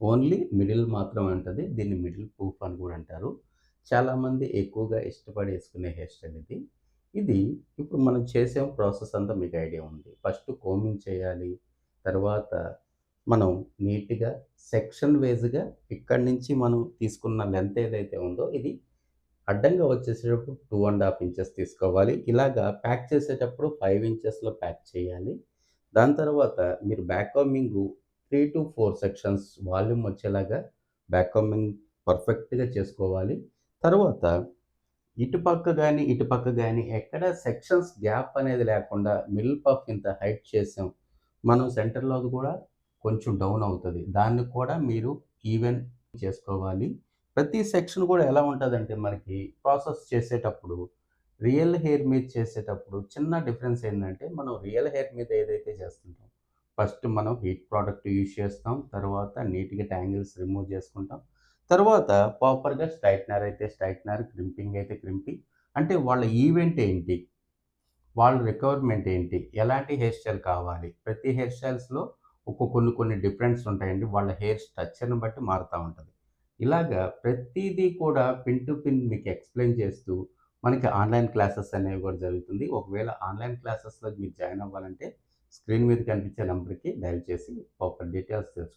Only middle మాత్రమే ఉంటది. దీన్ని మిడిల్ పూఫ్ అని గూడా అంటారు. చాలామంది ఎక్కువగా ఇష్టపడి యేసుకునే హెయిర్ స్టైల్ ఇది. ఇది ఇప్పుడు మనం చేసే ప్రాసెస్ అంతా మీకు ఐడియా ఉంది. ఫస్ట్ కోంబింగ్ చేయాలి. తర్వాత మనం నీట్‌గా సెక్షన్ వైస్‌గా ఇక్కడి నుంచి మనం తీసుకున్న లెంత్ ఏదైతే ఉందో ఇది అడ్డంగా వచ్చేసేటప్పుడు 2½ ఇంచెస్ తీసుకోవాలి. ఇలాగా ప్యాక్ చేసేటప్పుడు 5 ఇంచెస్‌లో ప్యాక్ చేయాలి. దాని తర్వాత మీరు బ్యాక్ కాంబింగు 3-4 సెక్షన్స్ వాల్యూమ్ వచ్చేలాగా బ్యాక్ కాంబింగ్ పర్ఫెక్ట్‌గా చేసుకోవాలి. తర్వాత ఇటుపక్క గాని ఎక్కడ సెక్షన్స్ గ్యాప్ అనేది లేకుండా మిడిల్ పఫ్ ఇంత హైట్ చేసాం. మనం సెంటర్‌లోది కూడా కొంచెం డౌన్ అవుతది. దాన్ని కూడా మీరు ఈవెన్ చేసుకోవాలి. ప్రతి సెక్షన్ కూడా ఎలా ఉంటదంటే మనకి ప్రాసెస్ చేసేటప్పుడు రియల్ హెయిర్ మీద చేసేటప్పుడు చిన్న డిఫరెన్స్ ఏందంటే మనం రియల్ హెయిర్ మీద ఏదైతే చేస్తుంటామో ఫస్ట్ మనం హీట్ ప్రొడక్ట్ యూజ్ చేస్తాం. తర్వాత నీట్‌గా ట్యాంగిల్స్ రిమూవ్ చేసుకుంటాం. తరువాత ప్రాపర్‌గా స్ట్రెయిటెనర్ అయితే స్ట్రెయిటెనర్, క్రింపింగ్ అయితే క్రింపింగ్. అంటే వాళ్ళ ఈవెంట్ ఏంటి? వాళ్ళ రిక్వైర్మెంట్ ఏంటి? ఎలాంటి హెయిర్ స్టైల్ కావాలి? ప్రతి హెయిర్ స్టైల్స్‌లో కొన్ని డిఫరెన్స్ ఉంటాయండి. వాళ్ళ హెయిర్ స్ట్రక్చర్‌ని బట్టి మారుతా ఉంటది. ఇలాగా ప్రతీదీ కూడా పిన్ టు పిన్ మీకు ఎక్స్‌ప్లెయిన్ చేస్తూ మనకి ఆన్‌లైన్ క్లాసెస్ అనేవి కూడా జరుగుతుంది. ఒకవేళ ఆన్‌లైన్ క్లాసెస్‌లో మీరు జాయిన్ అవ్వాలంటే స్క్రీన్ మీద కనిపించే నంబర్‌కి డయల్ చేసి ప్రాపర్ డీటెయిల్స్ తెలుసుకోండి.